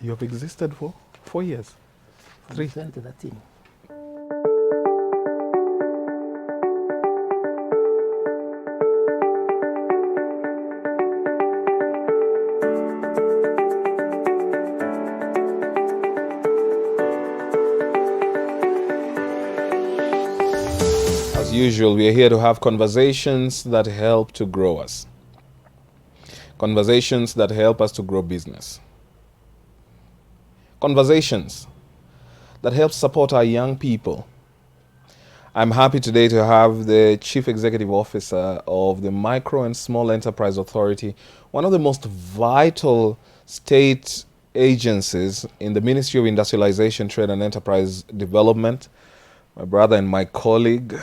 You have existed for 4 years? From 3? 2013. As usual, we are here to have conversations that help to grow us. Conversations that help us to grow business. Conversations that help support our young people. I'm happy today to have the Chief Executive Officer of the Micro and Small Enterprise Authority, one of the most vital state agencies in the Ministry of Industrialization, Trade and Enterprise Development, my brother and my colleague,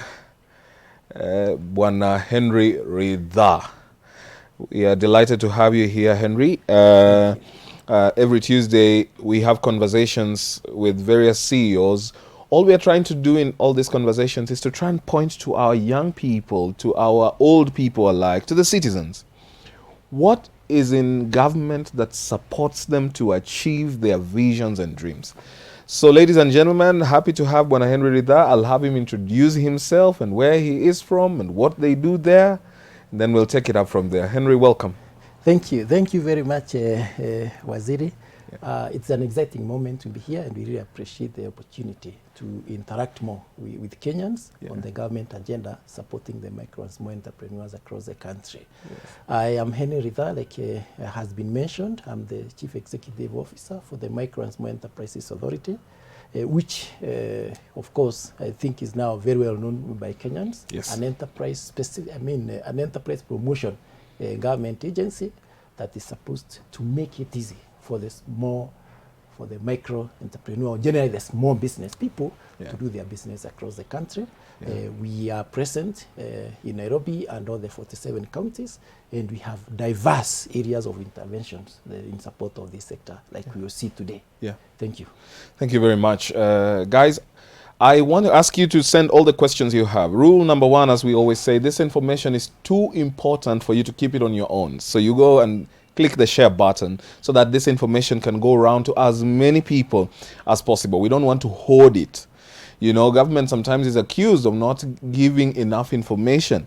Bwana Henry Ridha. We are delighted to have you here, Henry. Every Tuesday, we have conversations with various CEOs. All we are trying to do in all these conversations is to try and point to our young people, to our old people alike, to the citizens. What is in government that supports them to achieve their visions and dreams? So, ladies and gentlemen, happy to have Bwana Henry Ridha. I'll have him introduce himself and where he is from and what they do there. And then we'll take it up from there. Henry, welcome. Thank you. Thank you very much, Waziri. It's an exciting moment to be here, and we really appreciate the opportunity to interact more with Kenyans on the government agenda supporting the micro and small entrepreneurs across the country. Yes. I am Henry Ridha, like has been mentioned. I'm the Chief Executive Officer for the Micro and Small Enterprises Authority, which, of course, I think is now very well known by Kenyans. Yes. An enterprise specific, an enterprise promotion government agency that is supposed to make it easy for the micro entrepreneur, generally the small business people, to do their business across the country. We are present in Nairobi and all the 47 counties, and we have diverse areas of interventions in support of this sector, like we will see today. Thank you. Thank you very much. Guys, I want to ask you to send all the questions you have. Rule number 1, as we always say, this information is too important for you to keep it on your own. So you go and click the share button so that this information can go around to as many people as possible. We don't want to hoard it. You know, government sometimes is accused of not giving enough information.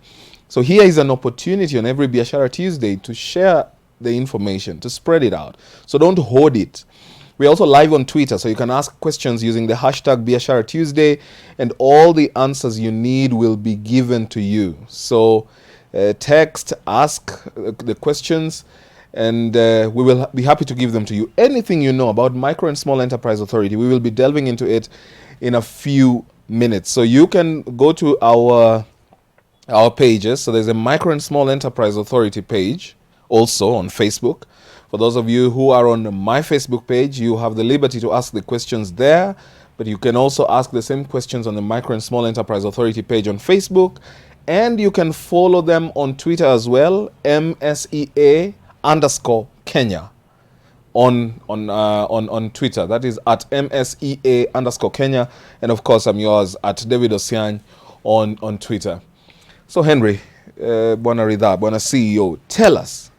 So here is an opportunity on every Biashara Tuesday to share the information, to spread it out. So don't hoard it. We're also live on Twitter, so you can ask questions using the hashtag Biashara Tuesday, and all the answers you need will be given to you. So text, ask the questions, and we will be happy to give them to you. Anything you know about Micro and Small Enterprise Authority, we will be delving into it in a few minutes. So you can go to our pages. So there's a Micro and Small Enterprise Authority page also on Facebook. For those of you who are on my Facebook page, you have the liberty to ask the questions there, but you can also ask the same questions on the Micro and Small Enterprise Authority page on Facebook, and you can follow them on Twitter as well, MSEA_Kenya on Twitter. That is at MSEA_Kenya, and of course I'm yours at David Osiany on Twitter. So Henry, Bwana Ridha, Bwana CEO, tell us,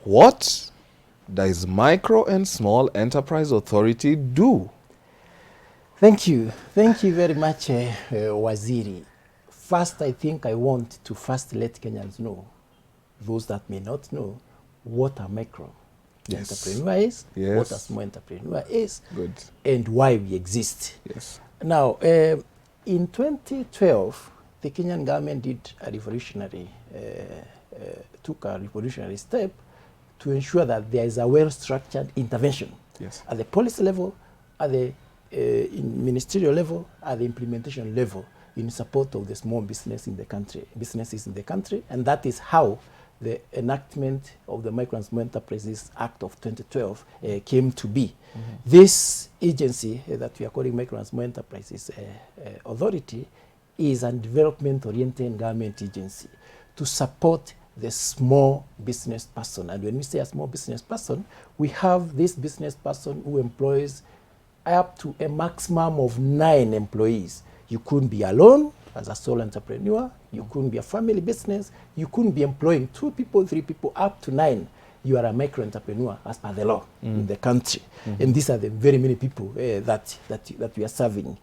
what does Micro and Small Enterprise Authority do? Thank you. Thank you very much, Waziri. First, I think I want to let Kenyans know, those that may not know, what a micro entrepreneur is, what a small entrepreneur is, and why we exist. Now, in 2012, the Kenyan government took a revolutionary step to ensure that there is a well-structured intervention at the policy level, at the ministerial level, at the implementation level, in support of the small businesses in the country, and that is how the enactment of the Micro and Small Enterprises Act of 2012 came to be. This agency that we are calling Micro and Small Enterprises Authority is a development-oriented government agency to support the small business person. And when we say a small business person, we have this business person who employs up to a maximum of 9 employees. You couldn't be alone as a sole entrepreneur. You couldn't be a family business. You couldn't be employing 2 people, 3 people, up to 9. you are a micro entrepreneur as per the law in the country. And these are the very many people that we are serving.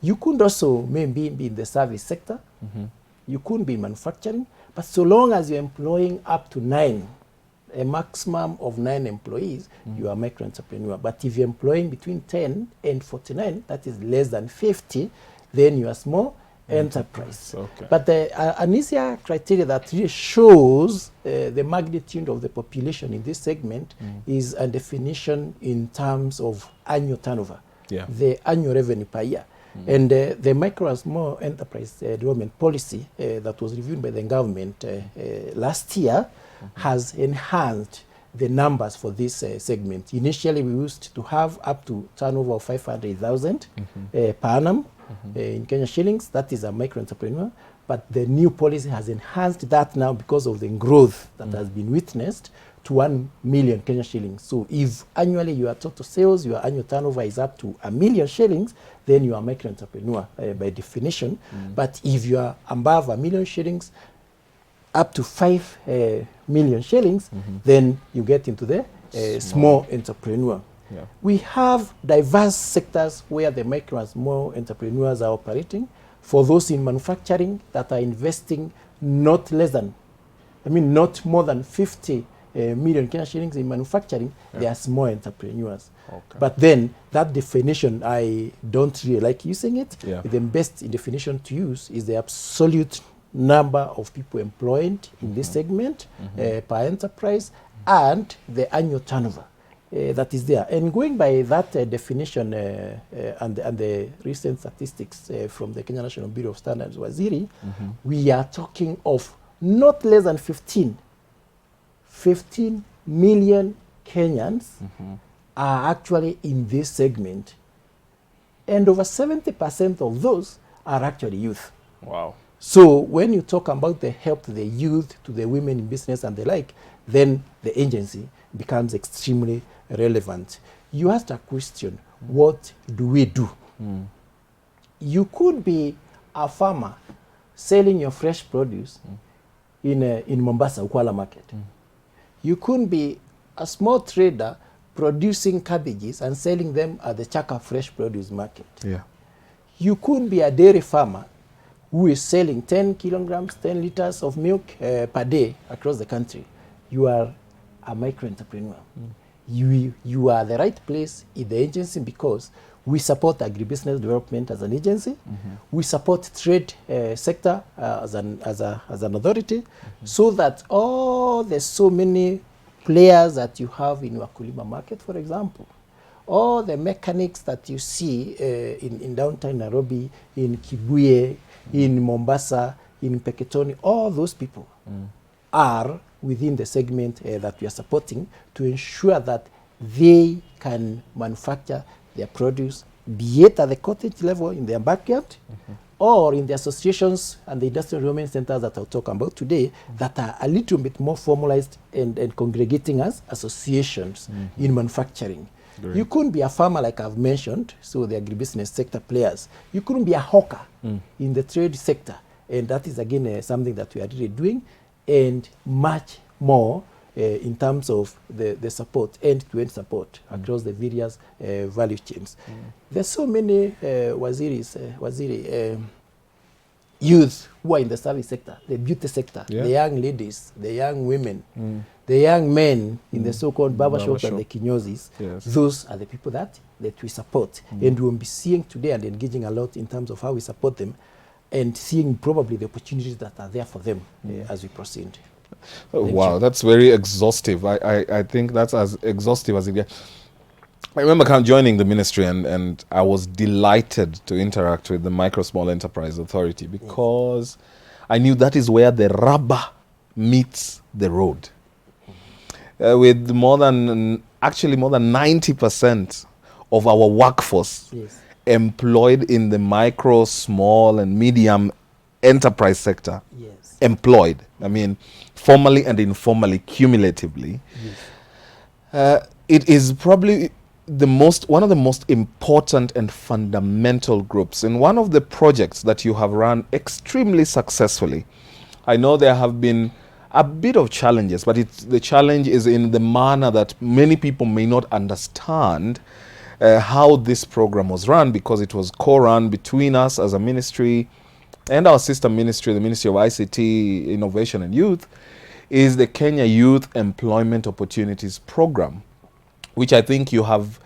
You could also maybe be in the service sector. You couldn't be in manufacturing, but so long as you're employing up to 9, a maximum of 9 employees, you are a micro entrepreneur. But if you're employing between 10 and 49, that is less than 50, then you are small enterprise. Okay. But an easier criteria that really shows the magnitude of the population in this segment is a definition in terms of annual turnover, the annual revenue per year. And the micro and small enterprise development policy that was reviewed by the government last year has enhanced the numbers for this segment. Initially, we used to have up to turnover of 500,000 per annum in Kenya shillings. That is a micro entrepreneur. But the new policy has enhanced that now because of the growth that has been witnessed to 1 million Kenya shillings. So if annually your total sales, your annual turnover is up to 1 million shillings, then you are a micro entrepreneur by definition. But if you are above 1 million shillings, up to 5 million shillings, then you get into the small entrepreneur. We have diverse sectors where the micro and small entrepreneurs are operating. For those in manufacturing that are investing not more than 50 million Kenya shillings in manufacturing, they are small entrepreneurs. But then that definition, I don't really like using it. The best definition to use is the absolute number of people employed in this segment per enterprise and the annual turnover that is there. And going by that definition and the recent statistics from the Kenya National Bureau of Standards, Waziri, we are talking of not less than 15 million Kenyans are actually in this segment. And over 70% of those are actually youth. Wow. So when you talk about the help to the youth, to the women in business and the like, then the agency becomes extremely relevant. You asked a question, what do we do? You could be a farmer selling your fresh produce in Mombasa, Ukwala market. You could be a small trader producing cabbages and selling them at the Chaka fresh produce market. You could be a dairy farmer who is selling 10 kilograms, 10 liters of milk per day across the country. You are a micro entrepreneur. You are the right place in the agency because we support agribusiness development as an agency. We support trade sector as an authority, so that so many players that you have in Wakulima market, for example, all the mechanics that you see in downtown Nairobi, in Kibuye, in Mombasa, in Peketoni, all those people are within the segment that we are supporting to ensure that they can manufacture their produce, be it at the cottage level in their backyard, or in the associations and the industrial development centers that I'll talk about today that are a little bit more formalized and congregating as associations in manufacturing. Great. You couldn't be a farmer like I've mentioned, so the agribusiness sector players. You couldn't be a hawker in the trade sector. And that is, again, something that we are really doing, and much more in terms of the support, end-to-end support across the various value chains. There's so many Waziri youth who are in the service sector, the beauty sector, the young ladies, the young women, the young men in the so-called barbershop and the kinyozis. Those are the people that we support. And we'll be seeing today and engaging a lot in terms of how we support them and seeing probably the opportunities that are there for them as we proceed. Wow, that's very exhaustive. I think that's as exhaustive as it gets. I remember kind of joining the ministry and I was delighted to interact with the Micro Small Enterprise Authority because I knew that is where the rubber meets the road. With more than 90% of our workforce employed in the micro, small and medium enterprise sector. Employed, I mean, formally and informally, cumulatively. It is probably one of the most important and fundamental groups. And one of the projects that you have run extremely successfully, I know there have been a bit of challenges, but the challenge is in the manner that many people may not understand how this program was run, because it was co-run between us as a ministry and our sister ministry, the Ministry of ICT, Innovation and Youth, is the Kenya Youth Employment Opportunities Program, which I think you have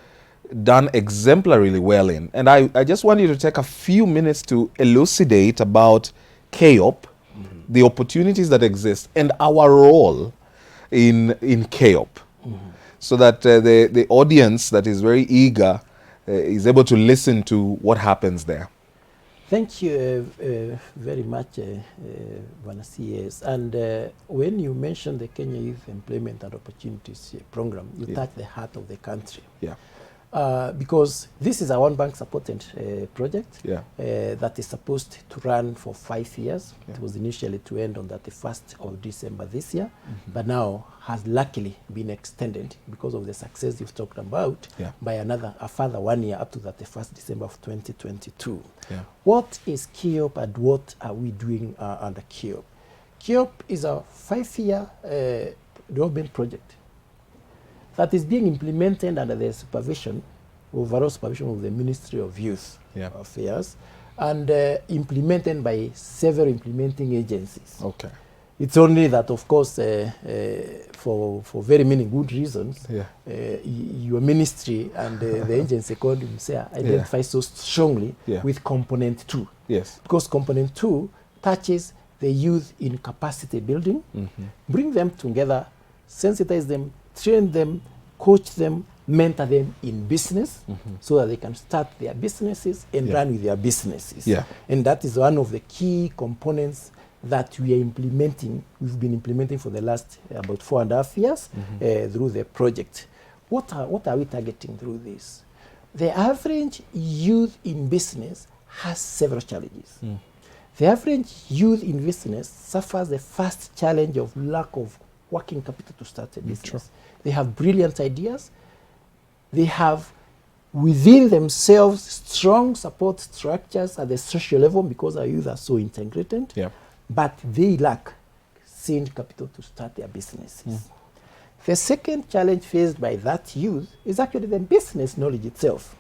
done exemplarily well in. And I just want you to take a few minutes to elucidate about KEOP, the opportunities that exist, and our role in KEOP, so that the audience that is very eager is able to listen to what happens there. Thank you very much, Bwana CS. And when you mentioned the Kenya Youth Employment and Opportunities Program, you touched the heart of the country. Yeah. Because this is a one-bank supported project that is supposed to run for 5 years. Yeah. It was initially to end on the 1st of December this year, but now has luckily been extended because of the success you've talked about by a further 1 year up to the 1st December of 2022. Yeah. What is KEOP and what are we doing under KEOP? KEOP is a 5-year development project that is being implemented under the overall supervision of the Ministry of Youth Affairs, and implemented by several implementing agencies. Okay. It's only that, of course, for very many good reasons, your ministry and the agency called MSEA identify so strongly with Component 2. Yes. Because Component 2 touches the youth in capacity building, bring them together, sensitize them, train them, coach them, mentor them in business, so that they can start their businesses and run with their businesses. Yeah. And that is one of the key components that we are implementing. We've been implementing for the last about 4.5 years through the project. What are we targeting through this? The average youth in business has several challenges. The average youth in business suffers the first challenge of lack of working capital to start a business. They have brilliant ideas. They have within themselves strong support structures at the social level because our youth are so integrated. Yeah. But they lack seed capital to start their businesses. The second challenge faced by that youth is actually the business knowledge itself.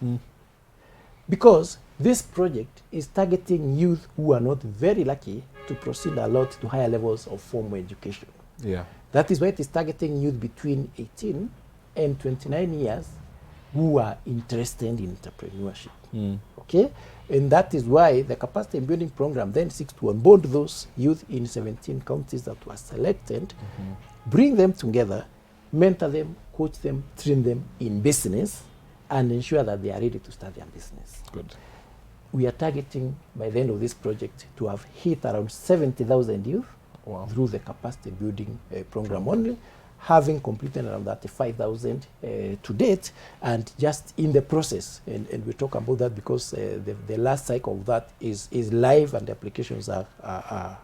Because this project is targeting youth who are not very lucky to proceed a lot to higher levels of formal education. Yeah. That is why it is targeting youth between 18 and 29 years who are interested in entrepreneurship. Okay? And that is why the capacity building program then seeks to onboard those youth in 17 counties that were selected, bring them together, mentor them, coach them, train them in business, and ensure that they are ready to start their business. Good. We are targeting by the end of this project to have hit around 70,000 youth through the capacity building program only, having completed around 35,000 to date, and just in the process, and we talk about that because the last cycle of that is live, and the applications are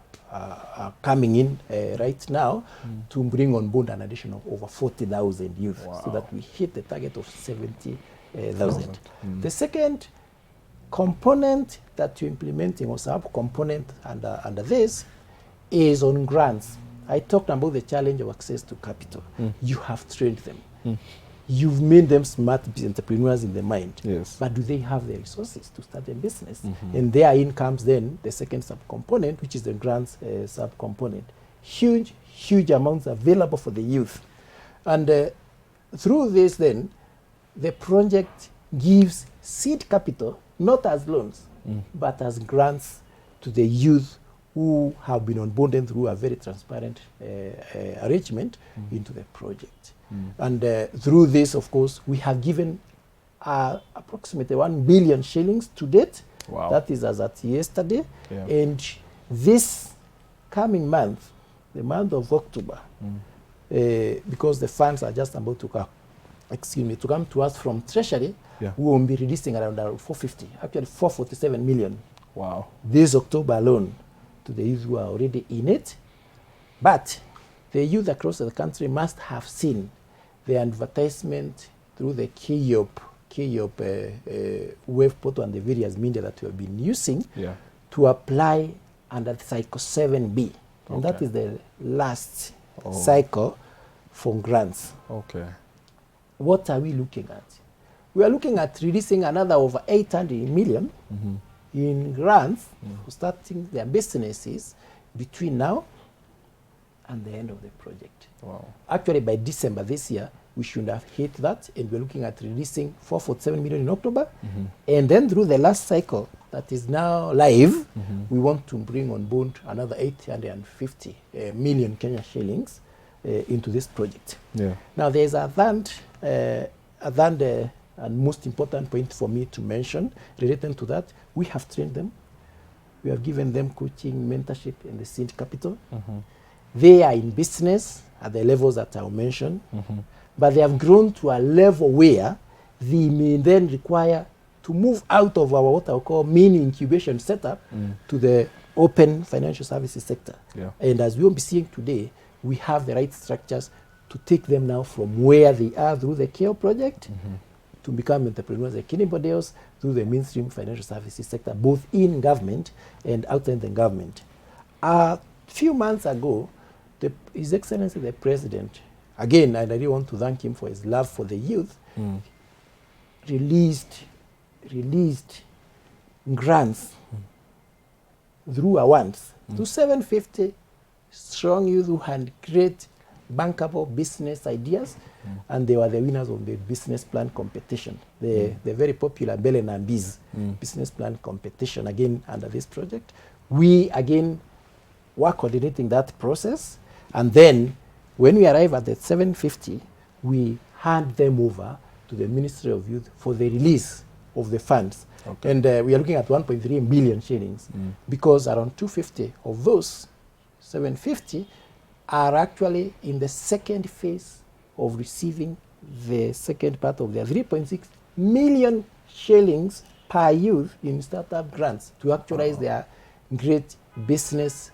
coming in right now to bring on board an additional over 40,000 youth, so that we hit the target of 70,000. The second component that you're implementing, or sub-component under this, is on grants. I talked about the challenge of access to capital. You have trained them. You've made them smart entrepreneurs in their mind. Yes. But do they have the resources to start a business? And therein comes then the second subcomponent, which is the grants subcomponent. Huge, huge amounts available for the youth. And through this then, the project gives seed capital, not as loans, but as grants to the youth who have been onboarded through a very transparent arrangement into the project. And through this, of course, we have given approximately 1 billion shillings to date. Wow. That is as at yesterday. Yeah. And this coming month, the month of October, because the funds are just about to come to us from Treasury, we will be releasing around 450, actually 447 million. Wow. This October alone, to the youth who are already in it. But the youth across the country must have seen the advertisement through the KEOP web portal and the various media that we have been using to apply under Cycle 7B. And that is the last cycle for grants. Okay. What are we looking at? We are looking at releasing another over 800 million in grants for starting their businesses between now and the end of the project. Wow. Actually, by December this year, we should have hit that, and we're looking at releasing 447 million in October. And then through the last cycle that is now live, we want to bring on board another 850 million Kenya shillings into this project. Yeah. Now, there's a third and most important point for me to mention related to that. We have trained them. We have given them coaching, mentorship in the seed capital. They are in business at the levels that I mentioned, but they have grown to a level where they may then require to move out of our what I call mini incubation setup to the open financial services sector. Yeah. And as we will be seeing today, we have the right structures to take them now from where they are through the CAO project to become entrepreneurs like anybody else through the mainstream financial services sector, both in government and outside the government. A few months ago, His Excellency the President, again, I really want to thank him for his love for the youth, released grants through awards to 750 strong youth who had great bankable business ideas, and they were the winners of the business plan competition, the very popular Belen and Bees business plan competition, again under this project. We again were coordinating that process, and then when we arrive at the 750, we hand them over to the Ministry of Youth for the release of the funds. Okay. And we are looking at 1.3 billion shillings because around 250 of those 750 are actually in the second phase of receiving the second part of their 3.6 million shillings per youth in startup grants to actualize their great business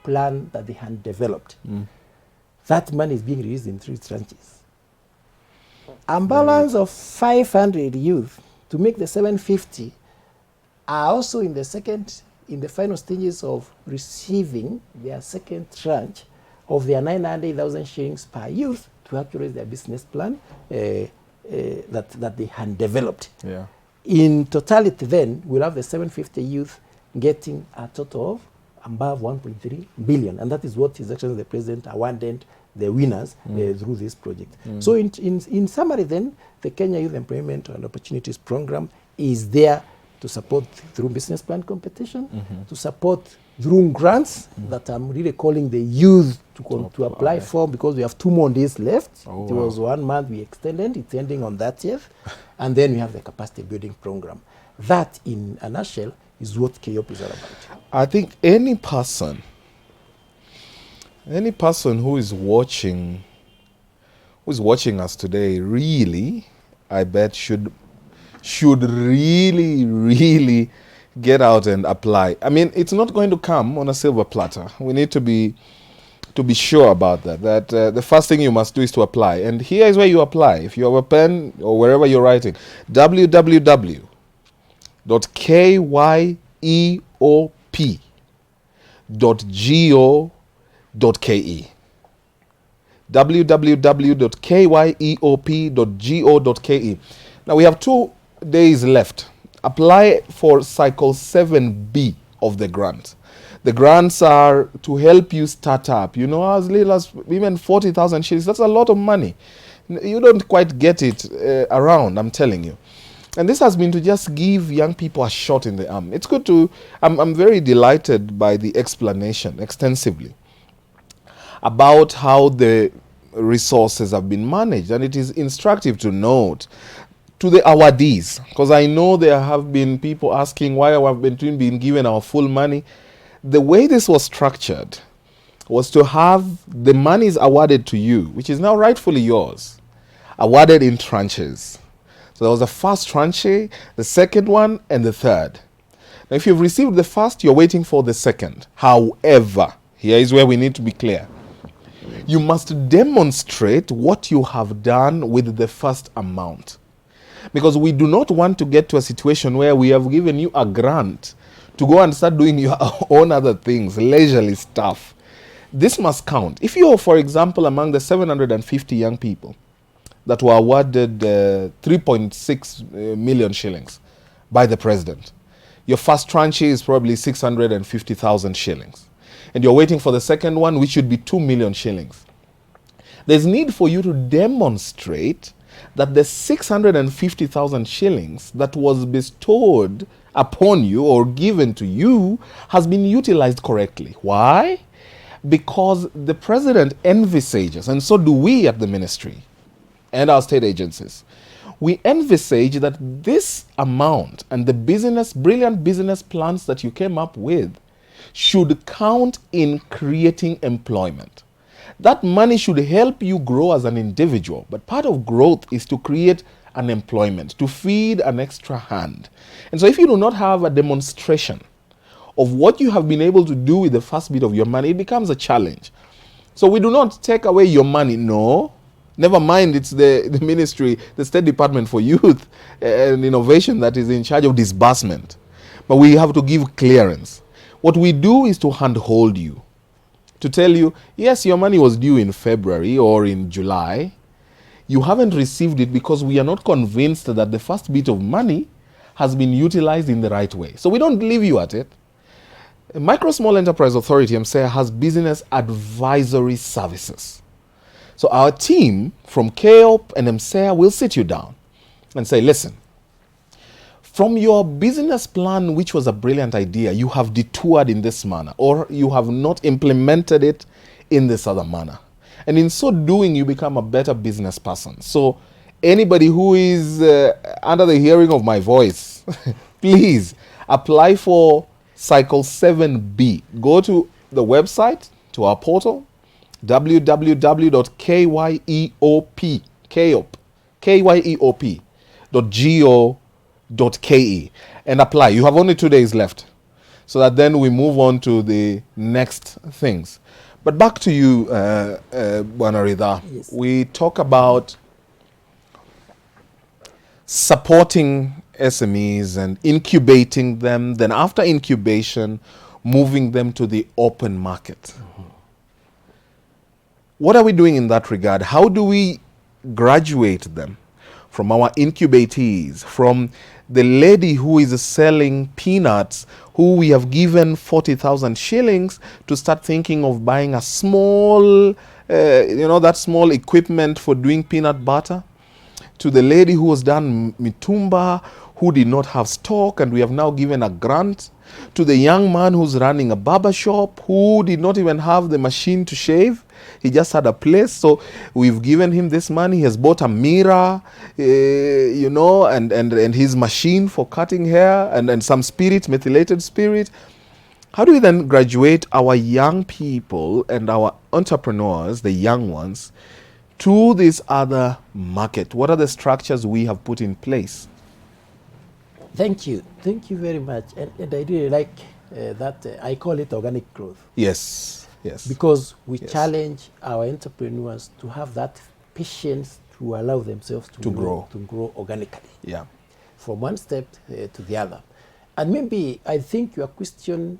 plan that they had developed. That money is being released in 3 tranches. A balance of 500 youth to make the 750 are also in the final stages of receiving their second tranche of their 900,000 shillings per youth to actualize their business plan that they had developed. Yeah. In totality, then, we'll have the 750 youth getting a total of above 1.3 billion, and that is what is actually the President awarded the winners through this project. So in summary, then, the Kenya Youth Employment and Opportunities Program is there to support through business plan competition, to support through grants that I'm really calling the youth to apply for, because we have 2 more days left. It was 1 month we extended, it's ending on 30th, and then we have the capacity building program. That, in a nutshell, is what KYOP is all about. I think any person who is watching us today, really, I bet should really get out and apply. I mean, it's not going to come on a silver platter. We need to be sure about that. That the first thing you must do is to apply. And here is where you apply. If you have a pen or wherever you're writing, www.kyeop.go.ke. www.kyeop.go.ke. Now we have 2 days left. Apply for cycle 7B of the grant. The grants are to help you start up. You know, as little as even 40,000 shillings. That's a lot of money. You don't quite get it around, I'm telling you. And this has been to just give young people a shot in the arm. It's good to, I'm very delighted by the explanation extensively about how the resources have been managed. And it is instructive to note to the awardees, because I know there have been people asking why have we been given our full money. The way this was structured was to have the monies awarded to you, which is now rightfully yours, awarded in tranches. So there was a first tranche, the second one, and the third. Now, if you've received the first, you're waiting for the second. However, here is where we need to be clear. You must demonstrate what you have done with the first amount. Because we do not want to get to a situation where we have given you a grant to go and start doing your own other things, leisurely stuff. this must count. If you're, for example, among the 750 young people that were awarded 3.6 million shillings by the president, your first tranche is probably 650,000 shillings. And you're waiting for the second one, which should be 2 million shillings. There's need for you to demonstrate that the 650,000 shillings that was bestowed upon you or given to you has been utilized correctly. Why? Because the president envisages, and so do we at the ministry and our state agencies, we envisage that this amount and the brilliant business plans that you came up with should count in creating employment. That money should help you grow as an individual, but part of growth is to create an employment, to feed an extra hand. And so if you do not have a demonstration of what you have been able to do with the first bit of your money, it becomes a challenge. So we do not take away your money, no. Never mind, it's the ministry, the State Department for Youth and Innovation that is in charge of disbursement. But we have to give clearance. What we do is to handhold you, to tell you, yes, your money was due in February or in July. You haven't received it because we are not convinced that the first bit of money has been utilized in the right way. So we don't leave you at it. Micro Small Enterprise Authority, MSEA, has business advisory services. So our team from CAOP and MSEA will sit you down and say, listen, from your business plan, which was a brilliant idea, you have detoured in this manner, or you have not implemented it in this other manner. And in so doing, you become a better business person. So anybody who is under the hearing of my voice, please apply for Cycle 7B. Go to the website, to our portal, www.kyeop.go.ke and apply. You have only 2 days left, so that then we move on to the next things. But back to you, Bwana Ridha. Yes. We talk about supporting SMEs and incubating them, then after incubation, moving them to the open market. Mm-hmm. What are we doing in that regard? How do we graduate them from our incubatees, from the lady who is selling peanuts, who we have given 40,000 shillings to start thinking of buying a small, that small equipment for doing peanut butter, to the lady who was done mitumba, who did not have stock, and we have now given a grant, to the young man who's running a barber shop, who did not even have the machine to shave. He just had a place, so we've given him this money. He has bought a mirror, and his machine for cutting hair, and some spirit, methylated spirit. How do we then graduate our young people and our entrepreneurs, the young ones, to this other market? What are the structures we have put in place? Thank you very much. And I really like that. I call it organic growth. Yes. Because we challenge our entrepreneurs to have that patience to allow themselves to grow organically. Yeah. From one step to the other. And maybe I think your question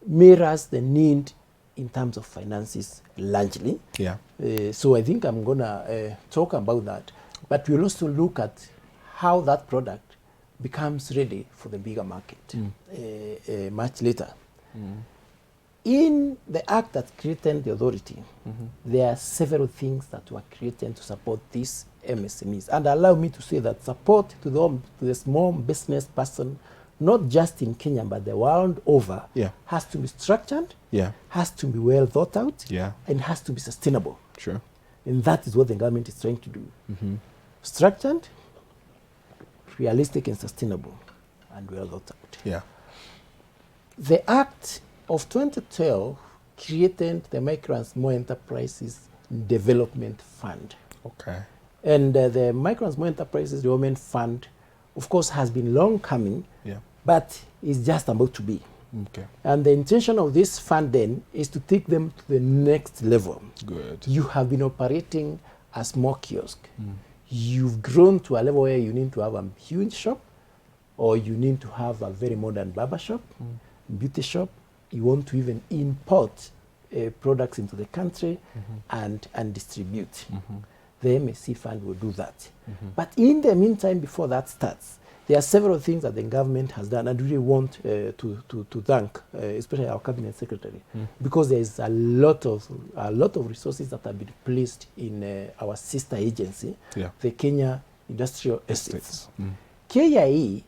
mirrors the need in terms of finances largely. Yeah. So I think I'm going to talk about that. But we'll also look at how that product becomes ready for the bigger market much later. Mm. In the act that created the authority, there are several things that were created to support these MSMEs. And allow me to say that support to the small business person, not just in Kenya, but the world over, has to be structured, has to be well thought out, and has to be sustainable. Sure. And that is what the government is trying to do. Mm-hmm. Structured, realistic and sustainable, and well thought out. Yeah. The Act of 2012 created the Micro and Small Enterprises Development Fund. Okay. And the Micro and Small Enterprises Development Fund, of course, has been long coming, but is just about to be. Okay. And the intention of this fund then is to take them to the next level. Good. You have been operating a small kiosk. You've grown to a level where you need to have a huge shop, or you need to have a very modern barber shop, beauty shop. You want to even import products into the country and distribute. The MSEA fund will do that. But in the meantime, before that starts, there are several things that the government has done, and really want to thank, especially our cabinet secretary, because there is a lot of resources that have been placed in our sister agency, the Kenya Industrial Estates. KIE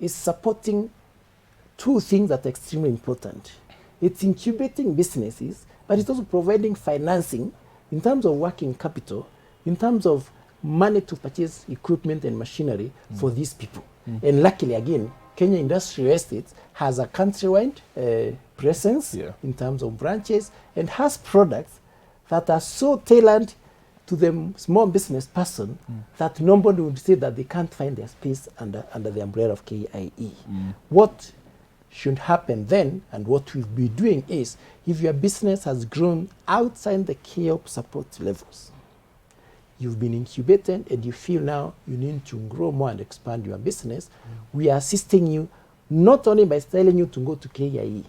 is supporting two things that are extremely important. It's incubating businesses, but it's also providing financing in terms of working capital, in terms of money to purchase equipment and machinery for these people. And luckily, again, Kenya Industrial Estates has a countrywide presence in terms of branches, and has products that are so tailored to the small business person that nobody would say that they can't find their space under the umbrella of KIE. What should happen then, and what we'll be doing, is if your business has grown outside the KIOP support levels, you've been incubated and you feel now you need to grow more and expand your business, we are assisting you not only by telling you to go to KIE,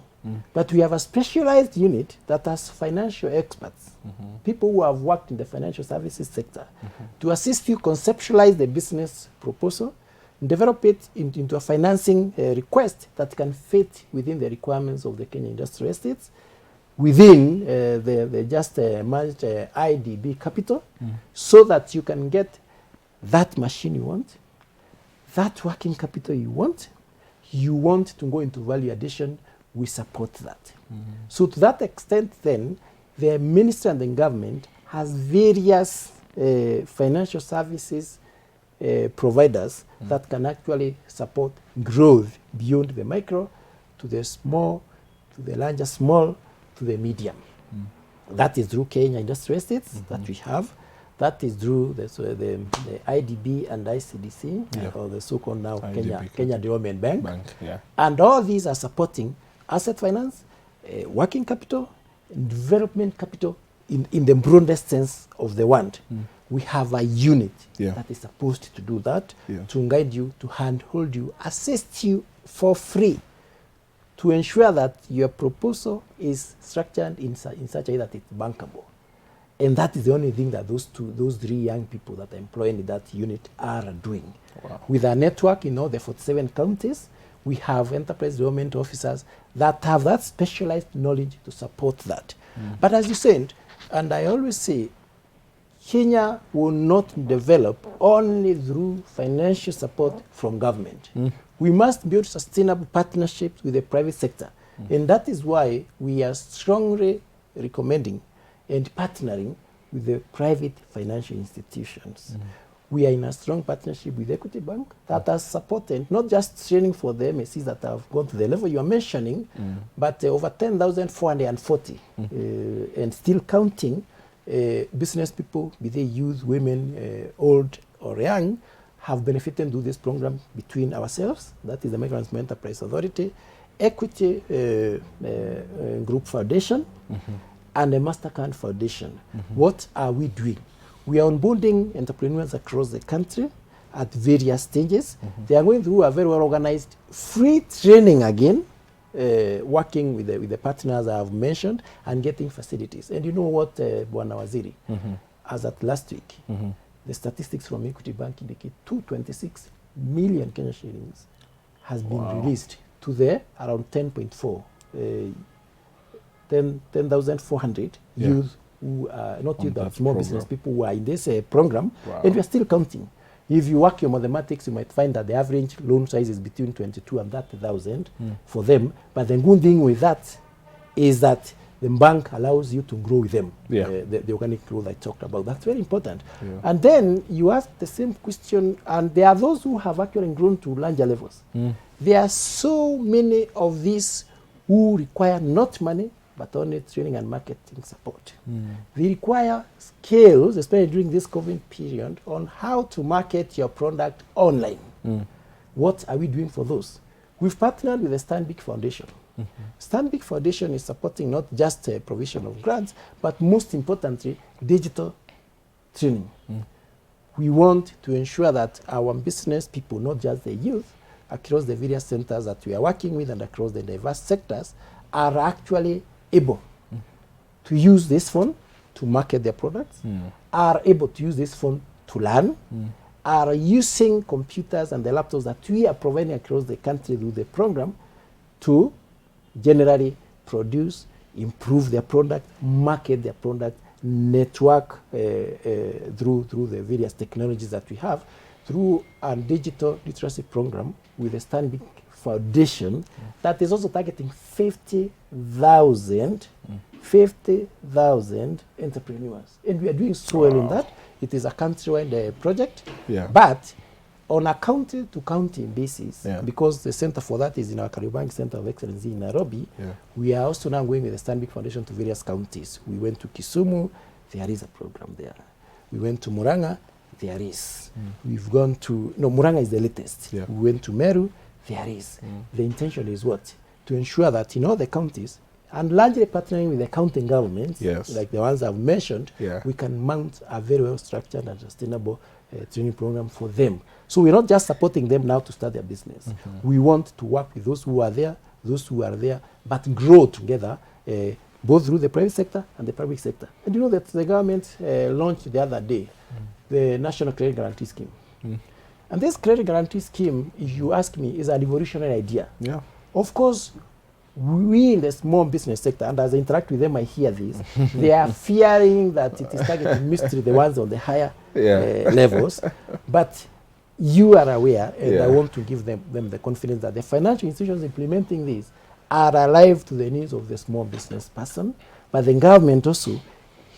but we have a specialized unit that has financial experts, people who have worked in the financial services sector, to assist you conceptualize the business proposal, develop it into a financing request that can fit within the requirements of the Kenya Industrial Estates, within the just managed IDB capital, so that you can get that machine you want, that working capital you want to go into value addition, we support that. So to that extent then, the ministry and the government has various financial services providers that can actually support growth beyond the micro to the small, to the larger small, to the medium. That is through Kenya Industrial Estates that we have. That is through the IDB and ICDC, or the so-called now Kenya Development Bank. And all these are supporting asset finance, working capital, and development capital in the broadest sense of the word. We have a unit that is supposed to do that, to guide you, to handhold you, assist you for free, to ensure that your proposal is structured in such a way that it's bankable. And that is the only thing that those three young people that are employed in that unit are doing. With our network in all the 47 counties, we have enterprise development officers that have that specialized knowledge to support that. But as you said, and I always say, Kenya will not develop only through financial support from government. We must build sustainable partnerships with the private sector. And that is why we are strongly recommending and partnering with the private financial institutions. We are in a strong partnership with Equity Bank that has supported not just training for the MSCs that have gone to the level you are mentioning, but over 10,440 and still counting business people, be they youth, women, old or young, have benefited through this program between ourselves, that is the Micro and Small Enterprise Authority, Equity Group Foundation, and the MasterCard Foundation. What are we doing? We are onboarding entrepreneurs across the country at various stages. They are going through a very well organized free training again, working with the partners I have mentioned and getting facilities. And you know what, Bwana Waziri, as at last week, the statistics from Equity Bank indicate 226 million Kenya shillings has been released to the around 10.4, 10,400 youth who are not youth, but small business people who are in this program, and we are still counting. If you work your mathematics, you might find that the average loan size is between 22 and 30,000 for them. But the good thing with that is that the bank allows you to grow with them, the organic growth I talked about. That's very important. And then you ask the same question, and there are those who have actually grown to larger levels. There are so many of these who require not money, but only training and marketing support. They require skills, especially during this COVID period, on how to market your product online. What are we doing for those? We've partnered with the Stanbic Foundation. Stanbic Foundation is supporting not just provision of grants, but most importantly, digital training. We want to ensure that our business people, not just the youth, across the various centers that we are working with and across the diverse sectors, are actually able to use this phone to market their products, are able to use this phone to learn, are using computers and the laptops that we are providing across the country through the program to generally produce, improve their product, market their product, network through the various technologies that we have, through a digital literacy program with a Stanbic Foundation that is also targeting 50,000 entrepreneurs. And we are doing so well in that. It is a countrywide project, but on a county-to-county basis, because the center for that is in our Kariobangi Center of Excellence in Nairobi, we are also now going with the Stanbic Foundation to various counties. We went to Kisumu, there is a program there. We went to Murang'a, there is. We've gone to, no, Murang'a is the latest. We went to Meru, there is. The intention is what? To ensure that in all the counties, and largely partnering with the county governments, like the ones I've mentioned, we can mount a very well-structured and sustainable training program for them. So we're not just supporting them now to start their business. We want to work with those who are there, but grow together, both through the private sector and the public sector. And you know that the government launched the other day the National Credit Guarantee Scheme. And this credit guarantee scheme, if you ask me, is a revolutionary idea. Of course, we in the small business sector, and as I interact with them, I hear this, they are fearing that it is targeting mystery, the ones on the higher levels. But you are aware, and I want to give them the confidence that the financial institutions implementing this are alive to the needs of the small business person, but the government also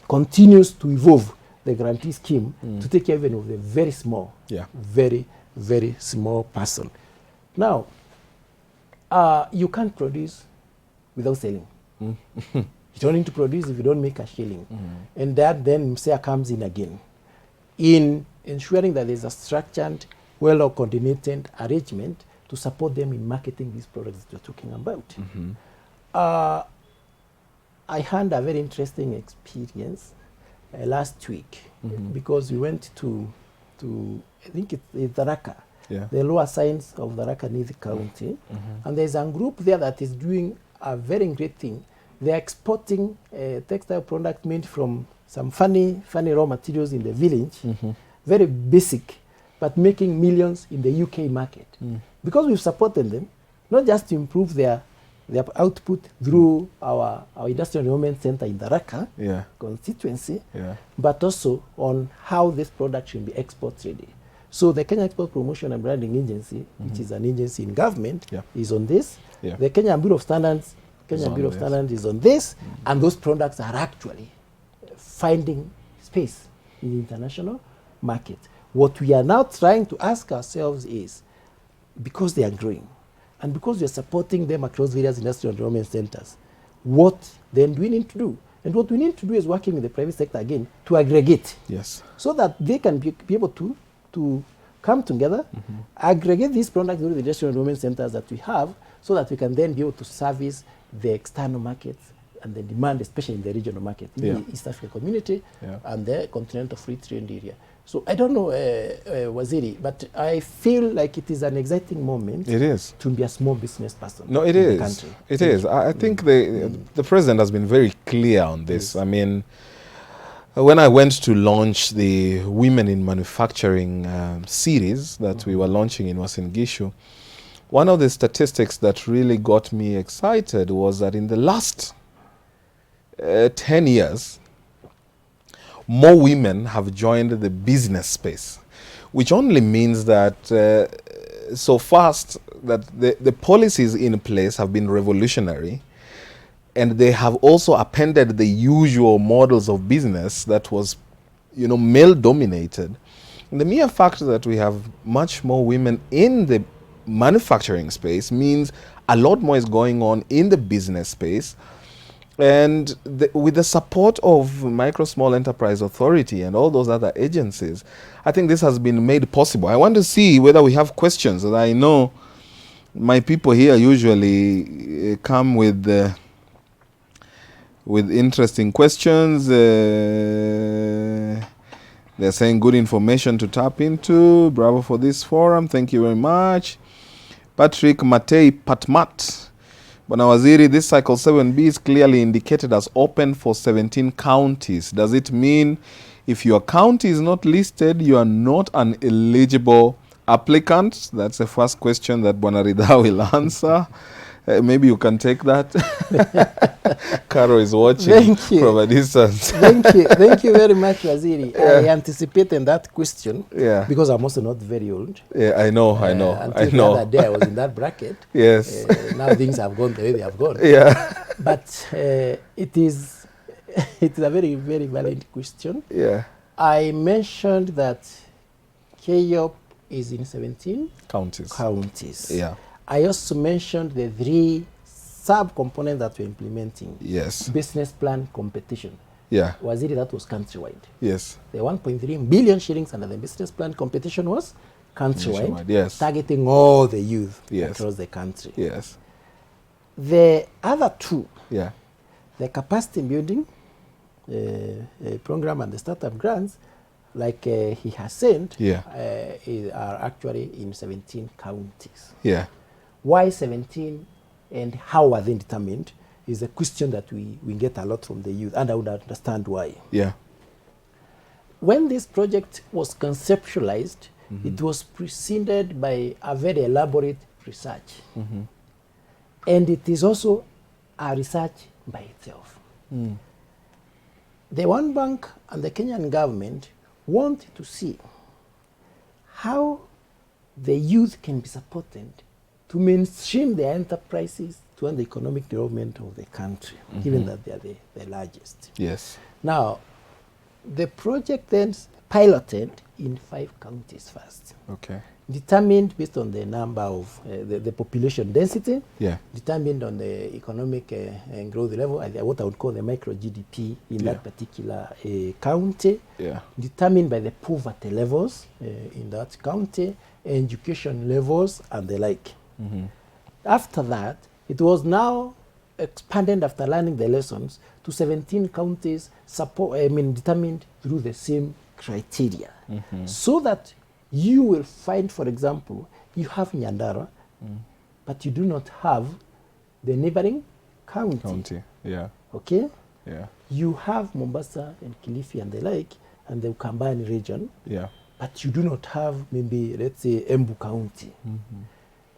continues to evolve the guarantee scheme to take care even of the very small, very, very small person. Now, you can't produce without selling. You don't need to produce if you don't make a shilling. And that then MSEA comes in again in ensuring that there's a structured, well-coordinated arrangement to support them in marketing these products that you're talking about. I had a very interesting experience last week because we went to I think it's Tharaka, the lower signs of Tharaka Nithi County, and there's a group there that is doing a very great thing. They're exporting textile products made from some funny raw materials in the village, very basic, but making millions in the UK market. Because we've supported them, not just to improve their output through our Industrial Development Center in Tharaka constituency, but also on how this product should be export ready. So the Kenya Export Promotion and Branding Agency, which is an agency in government, is on this. The Kenya Bureau of Standards, is on this, and those products are actually finding space in the international market. What we are now trying to ask ourselves is, because they are growing, and because we are supporting them across various industrial development centers, what then do we need to do? And what we need to do is working with the private sector again to aggregate, so that they can be able to come together, aggregate these products through the industrial development centers that we have, so that we can then be able to service the external markets and the demand, especially in the regional market, in the East Africa community and the continental free trade area. So I don't know, Waziri, but I feel like it is an exciting moment. It is. To be a small business person. No, it is. The country. It is. I think the president has been very clear on this. I mean, when I went to launch the Women in Manufacturing series that we were launching in Uasin Gishu, one of the statistics that really got me excited was that in the last 10 years, more women have joined the business space, which only means that so fast that the policies in place have been revolutionary, and they have also appended the usual models of business that was, male dominated. And the mere fact that we have much more women in the manufacturing space means a lot more is going on in the business space. And with the support of Micro Small Enterprise Authority and all those other agencies, I think this has been made possible. I want to see whether we have questions. I know my people here usually come with interesting questions. They're saying good information to tap into. Bravo for this forum. Thank you very much. Patrick Matei Patmat. Bwana Waziri, this Cycle 7B is clearly indicated as open for 17 counties. Does it mean if your county is not listed, you are not an eligible applicant? That's the first question that Bwana Ridha will answer. Maybe you can take that. Caro is watching from a distance. Thank you very much, Waziri. I anticipated that question because I'm also not very old. Yeah, I know. Until the other day, I was in that bracket. Yes. Now things have gone the way they have gone. Yeah. But it is a very, very valid question. Yeah. I mentioned that KYOP is in 17 counties. Yeah. I also mentioned the 3 sub-components that we're implementing. Yes. Business plan competition. Yeah. Waziri, that was countrywide. Yes. The 1.3 billion shillings under the business plan competition was countrywide, yes. targeting all the youth yes. across the country. Yes. The other 2, yeah. the capacity building program and the startup grants, like he has said, are actually in 17 counties. Yeah. Why 17 and how are they determined is a question that we get a lot from the youth, and I would understand why. Yeah. When this project was conceptualized, it was preceded by a very elaborate research. And it is also a research by itself. The One Bank and the Kenyan government want to see how the youth can be supported to mainstream their enterprises to the economic development of the country, given that they are the largest. Yes. Now, the project then piloted in 5 counties first. Okay. Determined based on the number of the population density, determined on the economic growth level, what I would call the micro GDP in that particular county, determined by the poverty levels in that county, education levels, and the like. After that, it was now expanded after learning the lessons to 17 counties, determined through the same criteria, so that you will find, for example, you have Nyandara, but you do not have the neighboring county. Yeah. Okay? Yeah. You have Mombasa and Kilifi and the like, and the Ukambani region. Yeah. But you do not have, maybe, let's say, Embu County.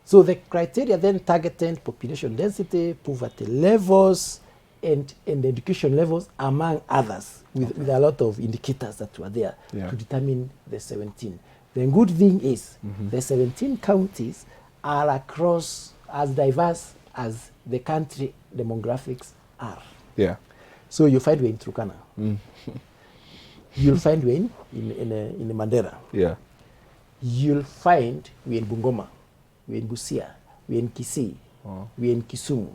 So the criteria then targeted population density, poverty levels, and education levels, among others, with a lot of indicators that were there to determine the 17. The good thing is the 17 counties are across as diverse as the country demographics are. Yeah. So you find we're in Turkana. You'll find we're in Mandera. Yeah. You'll find we're in Bungoma, we're in Busia, we're in Kisii, we're in Kisumu.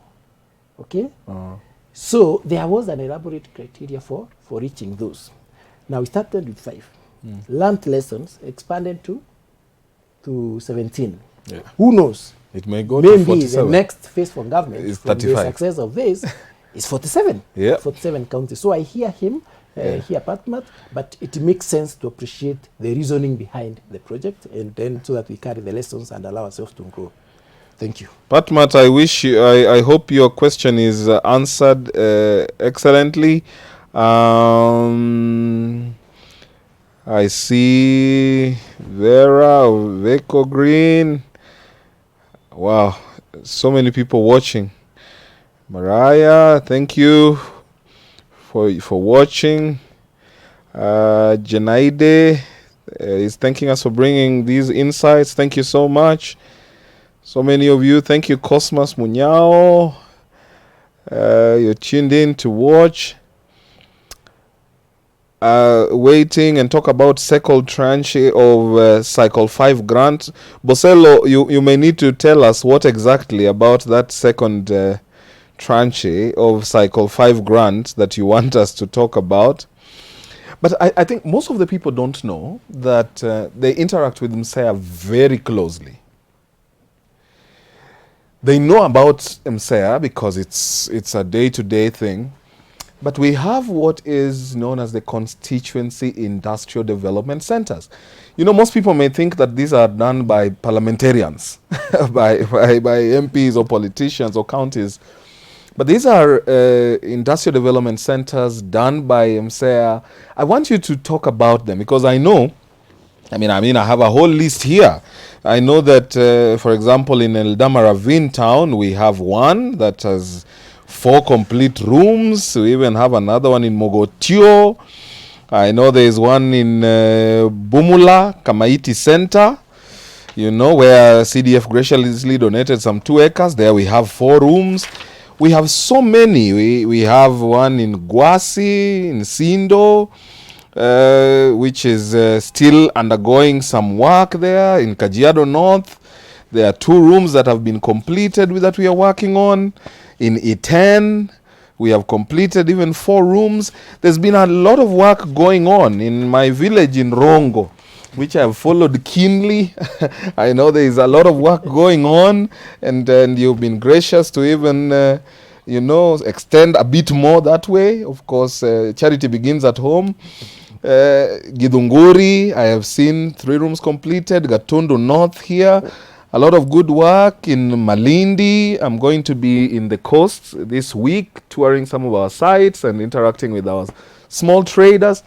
Okay? So there was an elaborate criteria for reaching those. Now we started with 5. Learned lessons, expanded to 17. Yeah. Who knows? It may go to 47. The next phase from government is from the success of this is 47. 47 counties. So I hear him, hear Patmat, but it makes sense to appreciate the reasoning behind the project, and then so that we carry the lessons and allow ourselves to grow. Thank you. Patmat, I hope your question is answered excellently. I see Vera, Veko Green. Wow, so many people watching. Mariah, thank you for watching. Jenaide is thanking us for bringing these insights. Thank you so much. So many of you. Thank you, Cosmas Munyao. You're tuned in to watch. Waiting and talk about second tranche of Cycle 5 grant. Bosello, you may need to tell us what exactly about that second tranche of Cycle 5 grant that you want us to talk about. But I think most of the people don't know that they interact with MSEA very closely. They know about MSEA because it's a day-to-day thing. But we have what is known as the constituency industrial development centers. You know, most people may think that these are done by parliamentarians, by MPs or politicians or counties. But these are industrial development centers done by MSEA. I want you to talk about them because I know, I have a whole list here. I know that, for example, in Eldama Ravine town, we have one that has 4 complete rooms. We even have another one in Mogotio. I know there is one in Bumula, Kamaiti Center, you know, where CDF graciously donated some 2 acres. There we have 4 rooms. We have so many. We have one in Gwasi, in Sindo, which is still undergoing some work there. In Kajiado North, there are 2 rooms that have been completed that we are working on. In Iten, we have completed even 4 rooms. There's been a lot of work going on in my village in Rongo, which I have followed keenly. I know there is a lot of work going on, and you've been gracious to even, extend a bit more that way. Of course, charity begins at home. Githunguri, I have seen 3 rooms completed. Gatundu North here. A lot of good work in Malindi. I'm going to be in the coast this week, touring some of our sites and interacting with our small traders.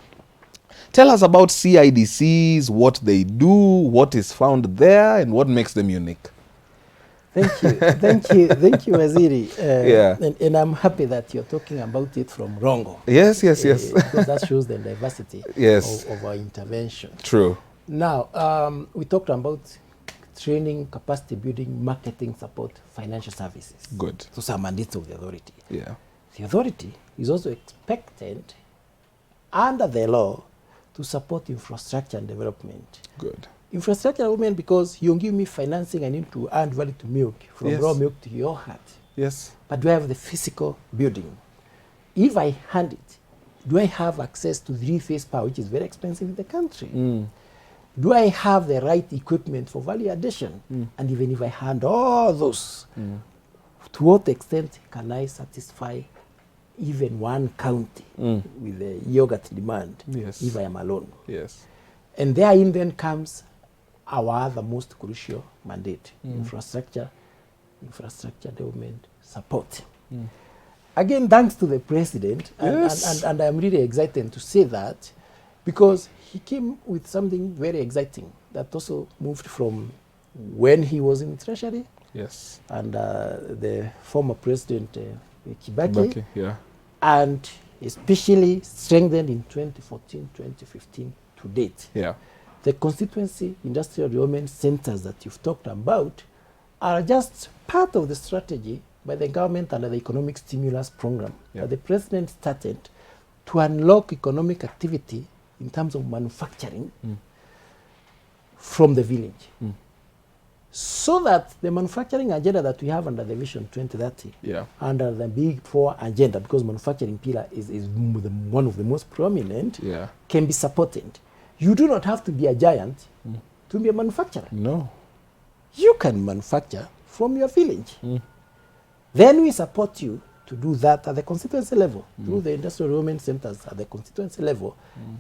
Tell us about CIDCs, what they do, what is found there, and what makes them unique. Thank you, Waziri. And I'm happy that you're talking about it from Rongo. Yes. Because that shows the diversity of our intervention. True. Now, we talked about training, capacity building, marketing support, financial services. Good. Those are mandates of the authority. Yeah. The authority is also expected under the law to support infrastructure and development. Good. Infrastructure development, because you give me financing, I need to add value to milk, from raw milk to your heart. Yes. But do I have the physical building? If I hand it, do I have access to 3-phase power, which is very expensive in the country? Do I have the right equipment for value addition? And even if I hand all those, to what extent can I satisfy even one county with the yogurt demand if I am alone? Yes. And therein then comes our other most crucial mandate, infrastructure development support. Again, thanks to the president, and I'm really excited to say that, because he came with something very exciting that also moved from when he was in Treasury and the former president Kibaki, and especially strengthened in 2014, 2015 to date. The constituency industrial development centers that you've talked about are just part of the strategy by the government under the economic stimulus program that the president started to unlock economic activity in terms of manufacturing from the village. So that the manufacturing agenda that we have under the Vision 2030, under the Big 4 agenda, because manufacturing pillar is one of the most prominent, can be supported. You do not have to be a giant to be a manufacturer. No. You can manufacture from your village. Then we support you to do that at the constituency level, through the industrial development centers at the constituency level,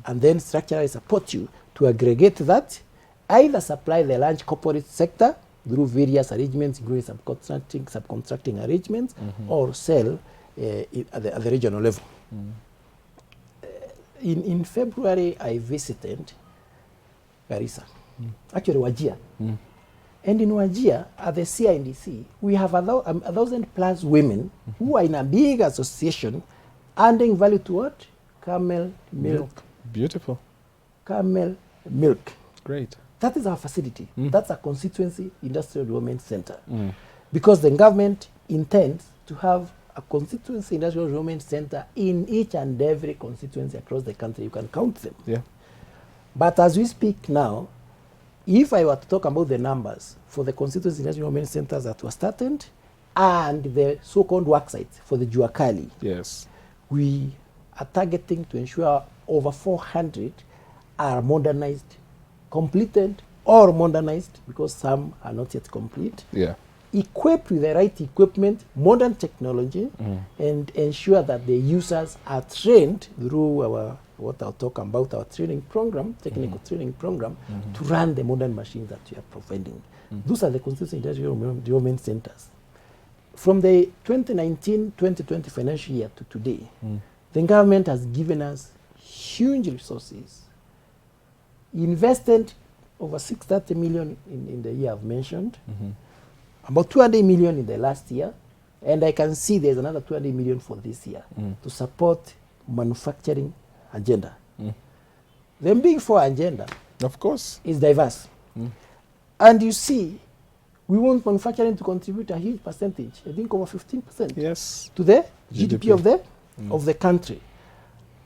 and then structurally support you to aggregate that, either supply the large corporate sector through various arrangements, including subcontracting arrangements, or sell at the regional level. In February, I visited Garissa, actually Wajir. And in Wajir, at the CIDC, we have 1,000+ women who are in a big association, adding value to what? Camel milk. Beautiful. Camel milk. Great. That is our facility. That's a constituency industrial development center. Because the government intends to have a constituency industrial development center in each and every constituency across the country. You can count them. But as we speak now, if I were to talk about the numbers for the constituency industrial development centers that were started and the so-called work sites for the Juakali, we are targeting to ensure over 400 are modernized, completed or modernized, because some are not yet complete, equipped with the right equipment, modern technology, and ensure that the users are trained through our, what I'll talk about, our training program, technical training program, to run the modern machines that we are providing. Those are the constituency industrial development centers. From the 2019-2020 financial year to today, the government has given us huge resources, invested over 630 million in the year I've mentioned, about 200 million in the last year, and I can see there's another 200 million for this year to support manufacturing agenda. The Big Four agenda, of course, is diverse. And you see, we want manufacturing to contribute a huge percentage, I think over 15%, yes, to the GDP of the country.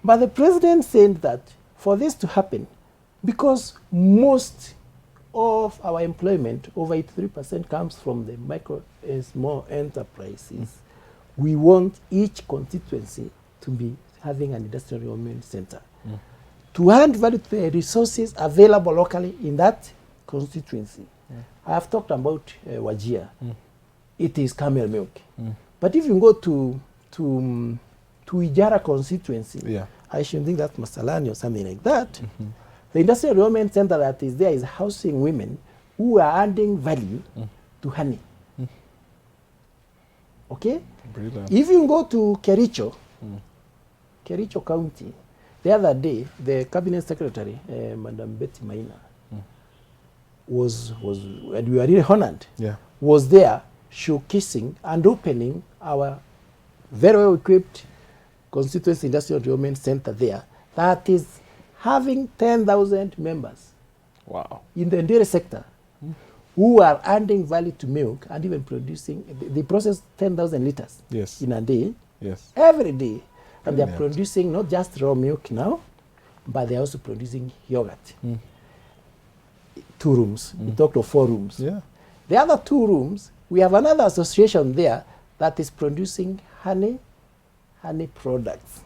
But the president said that for this to happen, because most of our employment, over 83%, comes from the micro and small enterprises, we want each constituency to be having an industrial development center. To add value to the resources available locally in that constituency. I have talked about Wajir. It is camel milk. But if you go to Ijara constituency, I should think that Masalani or something like that, the industrial development center that is there is housing women who are adding value to honey. Okay? Brilliant. If you go to Kericho, Kericho County, the other day, the cabinet secretary, Madam Betty Maina, and we were really honored, was there showcasing and opening our very well equipped constituency industrial development center there that is having 10,000 members. Wow. In the dairy sector, who are adding value to milk and even producing, they process 10,000 liters in a day, every day. And they're producing not just raw milk now, but they're also producing yogurt. 2 rooms. We talked of 4 rooms. The other 2 rooms, we have another association there that is producing honey products.